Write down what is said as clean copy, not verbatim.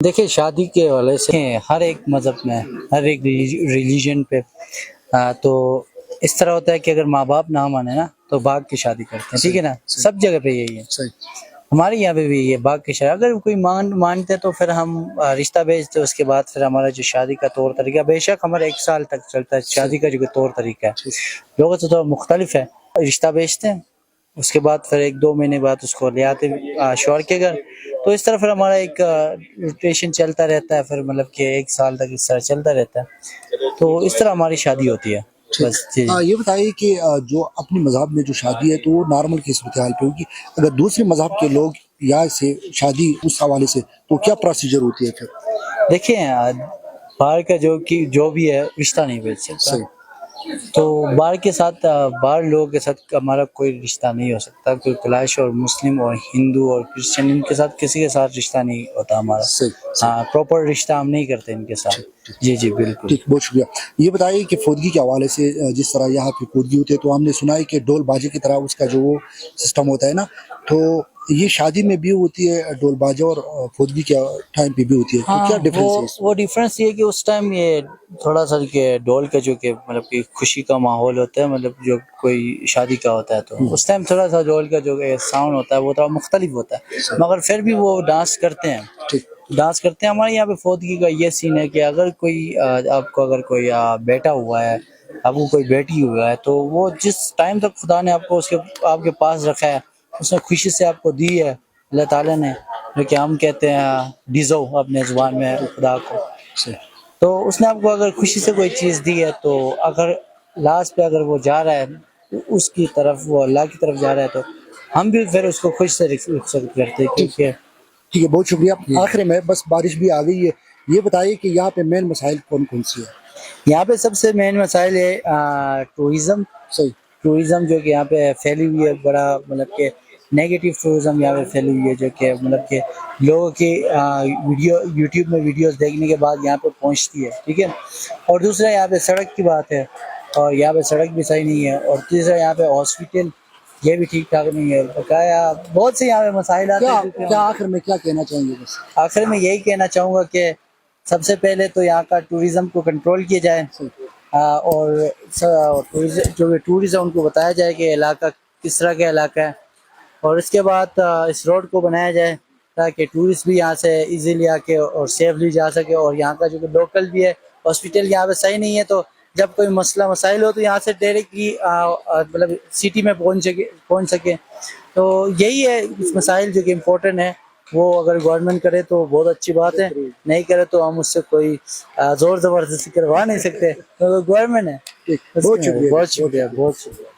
دیکھیں شادی کے حوالے سے ہر ایک مذہب میں ہر ایک ریلیجن پہ تو اس طرح ہوتا ہے کہ اگر ماں باپ نہ مانے نا تو باغ کی شادی کرتے ہیں، ٹھیک ہے نا، سب جگہ پہ یہی ہے، ہمارے یہاں پہ بھی یہ باغ کی شادی اگر کوئی مانتے تو پھر ہم رشتہ بھیجتے، اس کے بعد پھر ہمارا جو شادی کا طور طریقہ بے شک ہمارا 1 سال تک چلتا ہے شادی کا جو طور طریقہ ہے، لوگوں سے تو مختلف ہے، رشتہ بھیجتے ہیں اس کے بعد پھر 1-2 مہینے بعد اس کو لے آتے شوہر کے گھر، تو اس طرح پھر ہمارا ایک روٹیشن چلتا رہتا ہے، پھر مطلب کہ 1 سال تک اس طرح چلتا رہتا ہے، تو اس طرح ہماری شادی ہوتی ہے بس جی۔ یہ بتائیے کہ جو اپنی مذہب میں جو شادی ہے تو وہ نارمل کی صورتحال پہ ہوگی، اگر دوسرے مذہب کے لوگ یا سے شادی اس حوالے سے تو کیا پروسیجر ہوتی ہے پھر؟ دیکھیں باہر کا جو بھی ہے رشتہ نہیں بھیج سکتا، تو باہر کے ساتھ باہر لوگوں کے ساتھ ہمارا کوئی رشتہ نہیں ہو سکتا، کوئی کلاش اور مسلم اور ہندو اور کرسچن ان کے ساتھ کسی کے ساتھ رشتہ نہیں ہوتا ہمارا، ہاں پراپر رشتہ ہم نہیں کرتے ان کے ساتھ، جی جی بالکل۔ ٹھیک، بہت شکریہ۔ یہ بتائیے کہ فوتگی کے حوالے سے جس طرح یہاں پہ فوتگی ہوتی ہے تو ہم نے سنا ہے کہ ڈول باجے کی طرح اس کا جو وہ سسٹم ہوتا ہے نا، تو یہ شادی میں بھی ہوتی ہے ڈول باجا اور فوتگی کے ٹائم پہ بھی ہوتی ہے، تو کیا ڈفرینس ہے اس میں؟ وہ ڈفرینس یہ ہے کہ اس ٹائم یہ تھوڑا سا کہ ڈول کا جو کہ مطلب کہ خوشی کا ماحول ہوتا ہے، مطلب جو کوئی شادی کا ہوتا ہے تو اس ٹائم تھوڑا سا ڈول کا جو ساؤنڈ ہوتا ہے وہ تھوڑا مختلف ہوتا ہے، مگر پھر بھی وہ ڈانس کرتے ہیں ہمارے یہاں پہ فوتگی کا یہ سین ہے کہ اگر کوئی آپ کو اگر کوئی بیٹا ہوا ہے، آپ کو کوئی بیٹی ہوا ہے، تو وہ جس ٹائم تک خدا نے آپ کو آپ کے پاس رکھا ہے، اس نے خوشی سے آپ کو دی ہے اللہ تعالیٰ نے، جو کہ ہم کہتے ہیں ڈیزو اپنے زبان میں خدا کو، تو اس نے آپ کو اگر خوشی سے کوئی چیز دی ہے تو اگر لاسٹ پہ اگر وہ جا رہا ہے اس کی طرف، وہ اللہ کی طرف جا رہا ہے، تو ہم بھی پھر اس کو خوش سے رخصت کرتے ہیں، کیونکہ ٹھیک ہے، بہت شکریہ۔ آخر میں بس بارش بھی آ گئی ہے، یہ بتائیے کہ یہاں پہ مین مسائل کون کون سی ہے؟ یہاں پہ سب سے مین مسائل ہے ٹورزم جو کہ یہاں پہ پھیلی ہوئی ہے، بڑا مطلب کہ نیگیٹو ٹورزم یہاں پہ پھیلی ہوئی ہے، جو کہ مطلب کہ لوگوں کی یوٹیوب میں ویڈیوز دیکھنے کے بعد یہاں پہ پہنچتی ہے، ٹھیک ہے، اور دوسرا یہاں پہ سڑک کی بات ہے، اور یہاں پہ سڑک بھی صحیح نہیں ہے، اور تیسرا یہاں پہ ہاسپٹل یہ بھی ٹھیک ٹھاک نہیں ہے، بقایا بہت سے یہاں پہ مسائل آتے ہیں۔ کیا آخر میں کیا کہنا چاہیں گے؟ بس آخر میں یہی کہنا چاہوں گا کہ سب سے پہلے تو یہاں کا ٹورزم کو کنٹرول کیا جائے، اور جو ٹورزم ان کو بتایا جائے کہ علاقہ کس طرح کا علاقہ ہے، اور اس کے بعد اس روڈ کو بنایا جائے تاکہ ٹورسٹ بھی یہاں سے ایزیلی آ کے اور سیفلی جا سکے، اور یہاں کا جو کہ لوکل بھی ہے، ہاسپٹل یہاں پہ صحیح نہیں ہے، تو جب کوئی مسائل ہو تو یہاں سے ڈائریکٹلی مطلب سٹی میں پہنچ سکے، تو یہی ہے مسائل جو کہ امپورٹنٹ ہے، وہ اگر گورنمنٹ کرے تو بہت اچھی بات ہے، نہیں کرے تو ہم اس سے کوئی زور زبردستی کروا نہیں سکتے، تو گورنمنٹ ہے۔ بہت شکریہ۔ بہت شکریہ۔